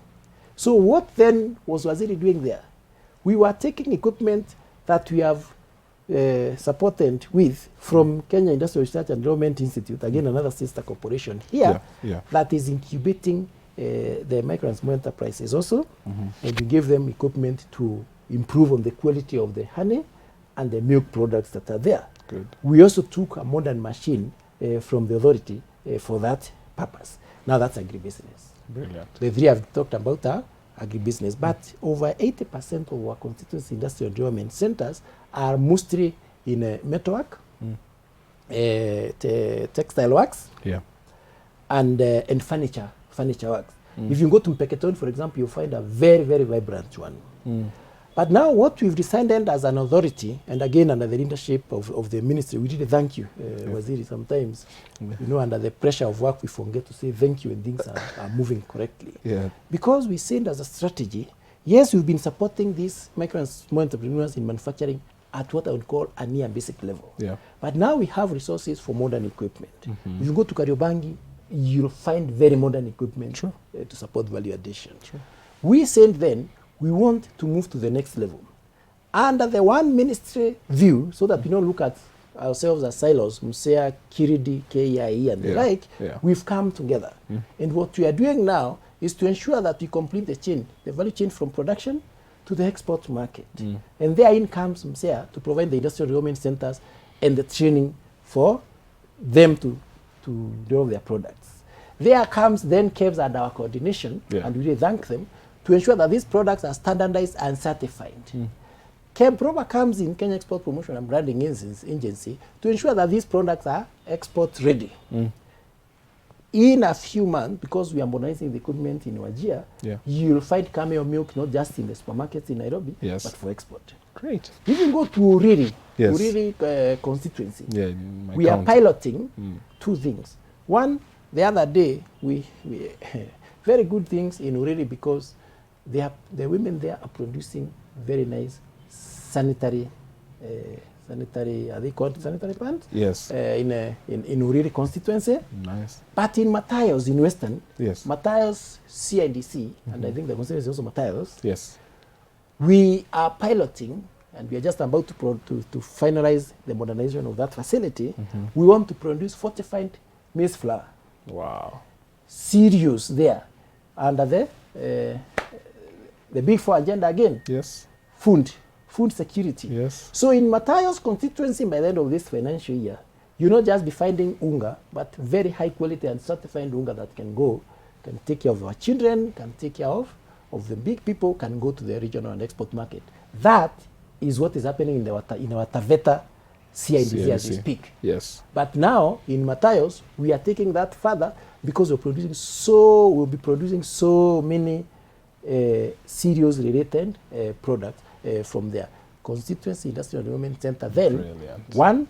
So what then was Waziri doing there? We were taking equipment that we have supported with from Kenya Industrial Research and Development Institute, again another sister corporation here, that is incubating the micro and small enterprises also, and we give them equipment to improve on the quality of the honey and the milk products that are there. Good. We also took a modern machine from the authority for that purpose. Now that's agribusiness. Brilliant. The 3 I've talked about are agribusiness, but over 80% of our constituency industrial development centers are mostly in metalwork, textile works, and furniture works. If you go to Mpeketoni, for example, you'll find a very, very vibrant one. But now what we've decided as an authority, and again under the leadership of the ministry, we really thank you, Waziri. Sometimes, under the pressure of work, we forget to say thank you and things are moving correctly. Because we said as a strategy, yes, we've been supporting these micro and small entrepreneurs in manufacturing at what I would call a near basic level. But now we have resources for modern equipment. If you go to Kariobangi, you'll find very modern equipment to support value addition. We said then, we want to move to the next level. Under the one ministry view, so that we don't look at ourselves as silos, MSEA, Kiridi, KIE, and the like, we've come together. And what we are doing now is to ensure that we complete the chain, the value chain from production to the export market. And therein comes MSEA to provide the industrial development centers and the training for them to develop their products. There comes then CAS and our coordination, and we really thank them, to ensure that these products are standardized and certified. KEBROBA comes in, Kenya Export Promotion and Branding Agency, to ensure that these products are export ready. In a few months, because we are modernizing the equipment in Wajir, you'll find camel milk not just in the supermarkets in Nairobi, but for export. Great. If you go to Uriri constituency, we are piloting 2 things. One, the other day, we very good things in Uriri because the women there are producing very nice sanitary, are they called sanitary pants? In Uriri constituency. Nice. But in Matayos, in Western, Matayos CIDC, and I think the constituency is also Matayos, we are piloting and we are just about to finalize the modernization of that facility, we want to produce fortified maize flour. Wow. Serious there. Under the Big Four agenda again. Yes. Food security. Yes. So in Matayo's constituency, by the end of this financial year, you not just be finding unga, but very high quality and certified unga that can take care of our children, can take care of the big people, can go to the regional and export market. That is what is happening in our Taveta CIDC as we speak. Yes. But now in Matayo's, we are taking that further because we'll be producing so many serious related products from their constituency industrial development center. Then, brilliant. 1,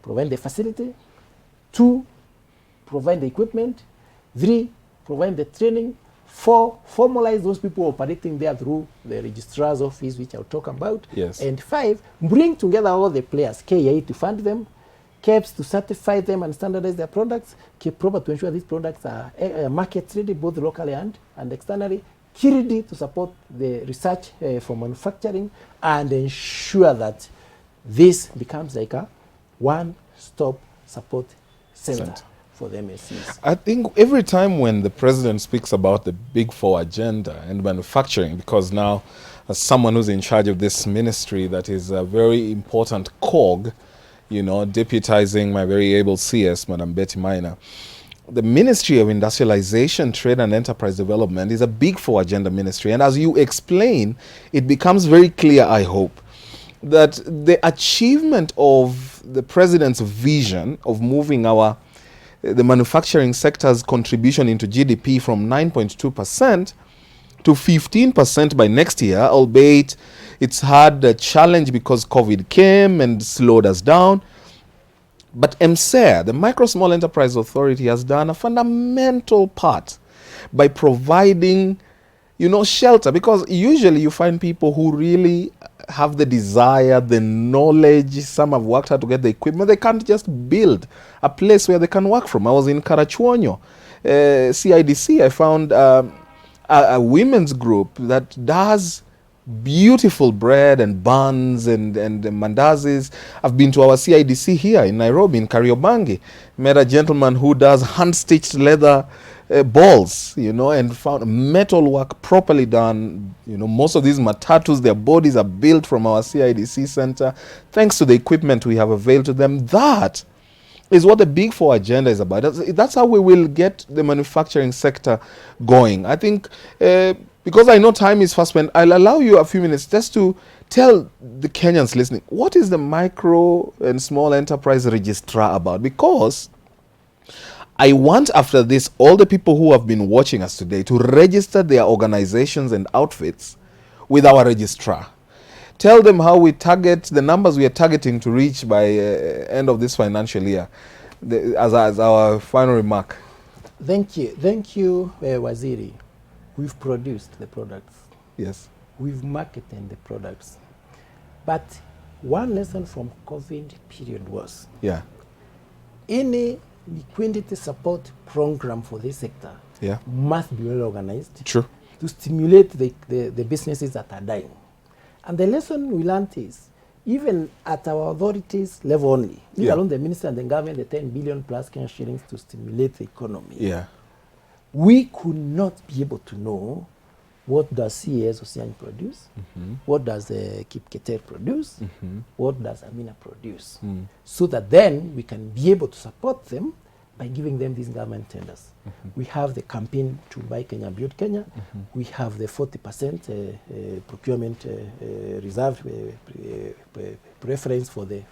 provide the facility. 2, provide the equipment. 3, provide the training. 4, formalize those people operating there through the registrar's office, which I'll talk about. Yes. And 5, bring together all the players, KIA to fund them, CAPS to certify them and standardize their products, KPROBA to ensure these products are market ready, both locally and externally, KIRIDI to support the research for manufacturing, and ensure that this becomes like a one-stop support center for the MSEs. I think every time when the president speaks about the Big Four agenda and manufacturing, because now as someone who's in charge of this ministry that is a very important cog, you know, deputizing my very able CS, Madam Betty Minor, the Ministry of Industrialization, Trade and Enterprise Development is a Big Four agenda ministry. And as you explain, it becomes very clear, I hope, that the achievement of the president's vision of moving the manufacturing sector's contribution into GDP from 9.2% to 15% by next year, albeit it's had a challenge because COVID came and slowed us down. But MSEA, the Micro Small Enterprise Authority, has done a fundamental part by providing, you know, shelter, because usually you find people who really have the desire, the knowledge, some have worked hard to get the equipment, they can't just build a place where they can work from. I was in Karachuonyo, CIDC, I found a women's group that does beautiful bread and buns and mandazis. I've been to our CIDC here in Nairobi, in Kariobangi, met a gentleman who does hand-stitched leather balls, you know, and found metal work properly done. You know, most of these matatus, their bodies are built from our CIDC center, thanks to the equipment we have availed to them. That is what the Big Four agenda is about. That's how we will get the manufacturing sector going. I think, because I know time is fast spent, I'll allow you a few minutes just to tell the Kenyans listening, what is the Micro and Small Enterprise Registrar about? Because I want, after this, all the people who have been watching us today to register their organizations and outfits with our registrar. Tell them how we target, the numbers we are targeting to reach by end of this financial year, as our final remark. Thank you, Waziri. We've produced the products. Yes. We've marketed the products. But one lesson from COVID period was, any liquidity support program for this sector must be well organized. True. To stimulate the businesses that are dying. And the lesson we learned is, even at our authorities level only, leave alone the minister and the government, the 10 billion plus Kenyan shillings to stimulate the economy, we could not be able to know what does CAS Osiany produce, what does Kipketer produce, what does Amina produce, so that then we can be able to support them by giving them these government tenders. We have the campaign to buy Kenya, build Kenya. We have the 40% procurement reserve preference for the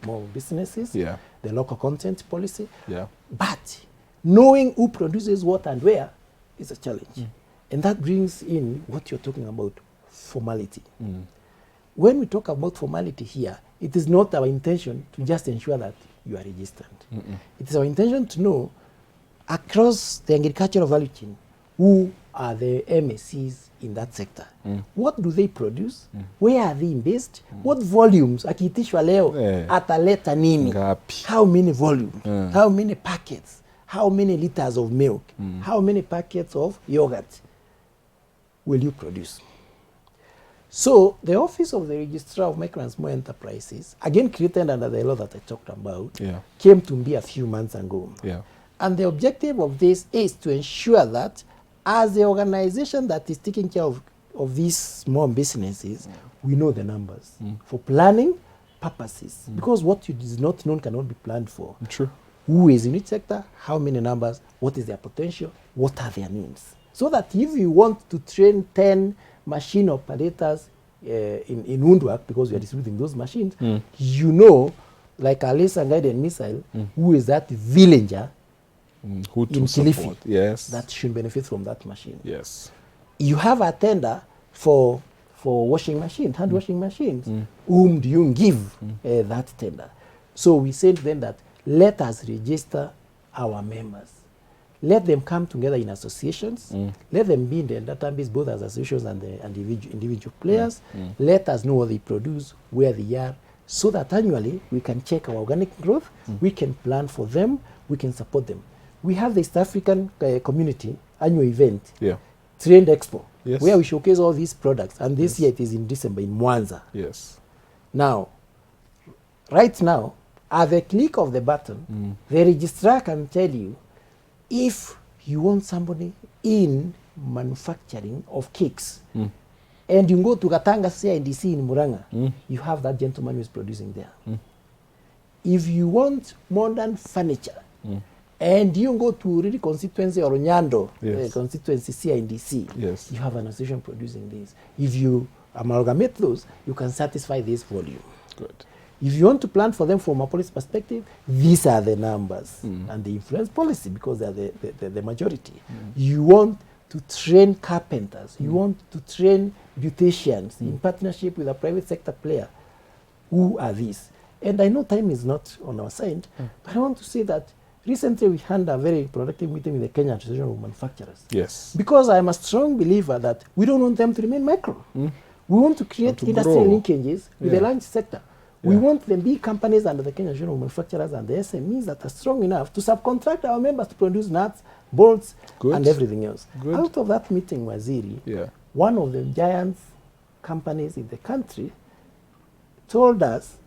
small businesses, the local content policy. But knowing who produces what and where is a challenge. And that brings in what you're talking about, formality. When we talk about formality here, it is not our intention to just ensure that you are registered. It is our intention to know, across the agricultural value chain, who are the MSCs in that sector. What do they produce? Where are they based? What volumes? Akiitishwa leo, ataleta nini? How many volumes? How many packets? How many liters of milk? How many packets of yogurt will you produce? So the Office of the Registrar of Micro and Small Enterprises, again created under the law that I talked about, came to be a few months ago. And the objective of this is to ensure that as the organization that is taking care of these small businesses, we know the numbers for planning purposes. Because what is not known cannot be planned for. True. Who is in each sector, how many numbers, what is their potential, what are their needs. So that if you want to train 10 machine operators in woodwork, because we are distributing those machines, you know, like a laser guided missile, who is that villager who to in support. Kilifi Yes. that should benefit from that machine. Yes. You have a tender for washing machines, hand washing machines. Whom do you give that tender? So we said then that let us register our members. Let them come together in associations. Let them be in the database, both as associations and the individual players. Let us know what they produce, where they are, so that annually we can check our organic growth. We can plan for them. We can support them. We have the East African community annual event, Trend Expo, where we showcase all these products. And this year it is in December in Mwanza. Yes. Now, right now, at the click of the button, the registrar can tell you if you want somebody in manufacturing of cakes, and you go to Katanga CIDC in Muranga, you have that gentleman who is producing there. If you want modern furniture, and you go to really constituency or Nyando constituency CIDC, you have an association producing this. If you amalgamate those, you can satisfy this volume. Good. If you want to plan for them from a policy perspective, these are the numbers and the influence policy, because they are the majority. You want to train carpenters, you want to train beauticians in partnership with a private sector player. Who are these? And I know time is not on our side, but I want to say that recently we had a very productive meeting with the Kenya Association of Manufacturers. Yes. Because I'm a strong believer that we don't want them to remain micro. We want to create industrial linkages with the large sector. We want the big companies under the Kenya Association of Manufacturers and the SMEs that are strong enough to subcontract our members to produce nuts, bolts, and everything else. Out of that meeting, Waziri, one of the giant companies in the country told us,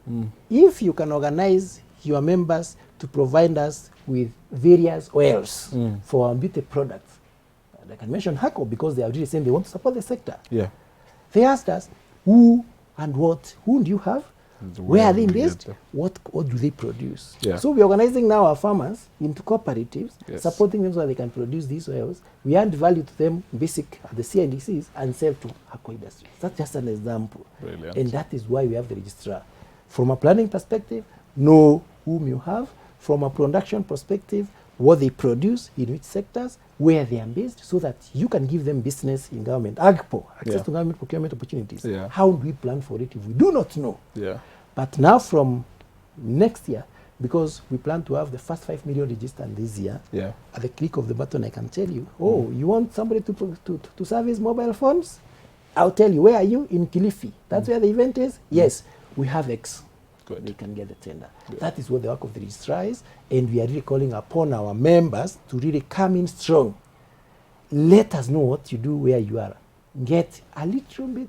if you can organize your members to provide us with various oils for our beauty products, and I can mention Hako because they are really saying they want to support the sector. They asked us, who and what, who do you have? Where are they based? What do they produce? So we're organizing now our farmers into cooperatives, supporting them so that they can produce these oils. We add value to them, basic at the CNDCs, and sell to Hako industry. That's just an example. Brilliant. And that is why we have the registrar. From a planning perspective, know whom you have. From a production perspective, what they produce in which sectors, where they are based, so that you can give them business in government. AGPO, access to government procurement opportunities. How do we plan for it if we do not know? But now from next year, because we plan to have the first 5 million registered this year, at the click of the button I can tell you, you want somebody to service mobile phones? I'll tell you, where are you? In Kilifi. That's where the event is? Yes, we have X. We can get the tender. That is what the work of the registrar is, and we are really calling upon our members to really come in strong. Let us know what you do, where you are. Get a little bit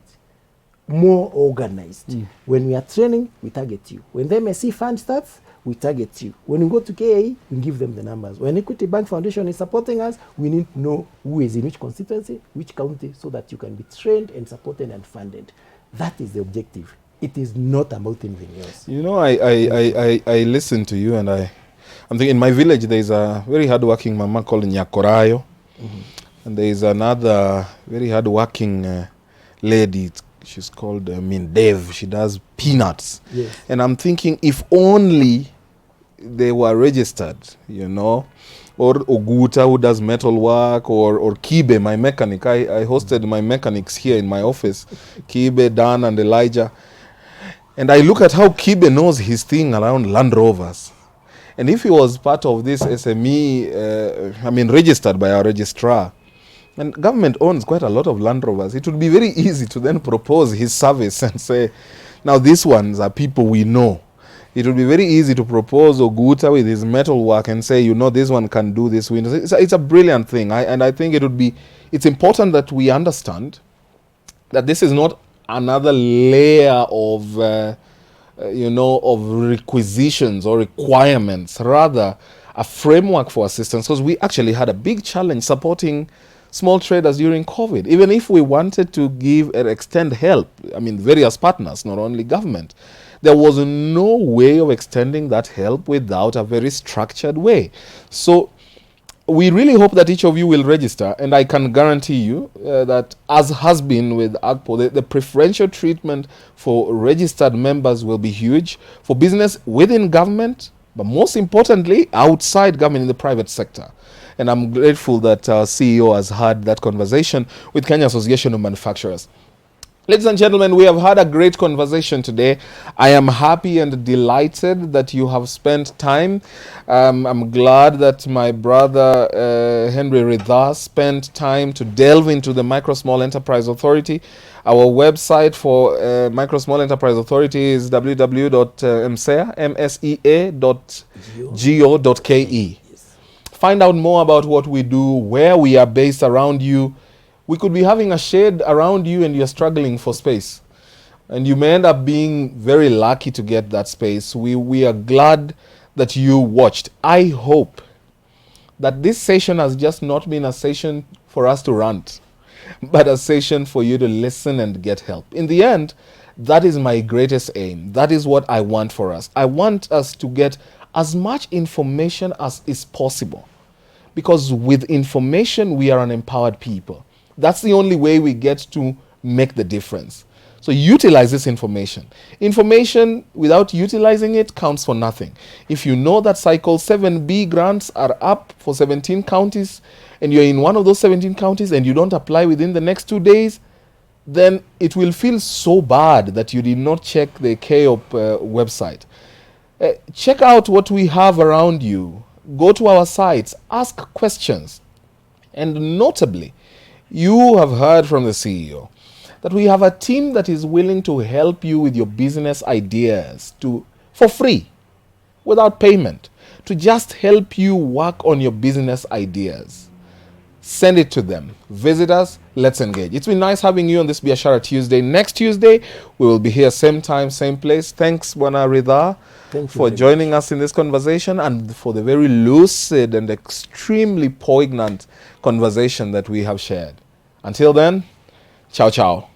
more organized. When we are training, we target you. When the MSEA fund starts, we target you. When we go to KAE, we give them the numbers. When Equity Bank Foundation is supporting us, we need to know who is in which constituency, which county, so that you can be trained and supported and funded. That is the objective. It is not about anything else. You know, I listen to you, and I'm thinking in my village there is a very hardworking mama called Nyakorayo, and there is another very hardworking lady. She's called Mindev. She does peanuts. And I'm thinking, if only they were registered, you know, or Oguta, who does metal work, or Kibe, my mechanic. I hosted my mechanics here in my office, Kibe, Dan, and Elijah. And I look at how Kibe knows his thing around Land Rovers. And if he was part of this SME, registered by our registrar, and government owns quite a lot of Land Rovers, it would be very easy to then propose his service and say, now these ones are people we know. It would be very easy to propose Oguta with his metal work and say, you know, this one can do this. It's a brilliant thing. And I think it's important that we understand that this is not another layer of of requisitions or requirements, rather a framework for assistance, because we actually had a big challenge supporting small traders during COVID. Even if we wanted to give and extend help, I mean, various partners, not only government, there was no way of extending that help without a very structured way. So we really hope that each of you will register, and I can guarantee you that, as has been with AGPO, the preferential treatment for registered members will be huge for business within government, but most importantly, outside government in the private sector. And I'm grateful that our CEO has had that conversation with Kenya Association of Manufacturers. Ladies and gentlemen, we have had a great conversation today. I am happy and delighted that you have spent time. I'm glad that my brother Henry Ridha spent time to delve into the Micro Small Enterprise Authority. Our website for Micro Small Enterprise Authority is www.msea.go.ke. Find out more about what we do, where we are based around you. We could be having a shed around you and you're struggling for space. And you may end up being very lucky to get that space. We are glad that you watched. I hope that this session has just not been a session for us to rant, but a session for you to listen and get help. In the end, that is my greatest aim. That is what I want for us. I want us to get as much information as is possible, because with information, we are an empowered people. That's the only way we get to make the difference. So utilize this information. Information without utilizing it counts for nothing. If you know that Cycle 7B grants are up for 17 counties, and you're in one of those 17 counties and you don't apply within the next 2 days, then it will feel so bad that you did not check the KOP website. Check out what we have around you. Go to our sites, ask questions. And notably, you have heard from the CEO that we have a team that is willing to help you with your business ideas for free, without payment, to just help you work on your business ideas. Send it to them. Visit us. Let's engage. It's been nice having you on this Biashara Tuesday. Next Tuesday, we will be here same time, same place. Thanks, Bwana Ridha, for joining us in this conversation and for the very lucid and extremely poignant conversation that we have shared. Until then, ciao, ciao.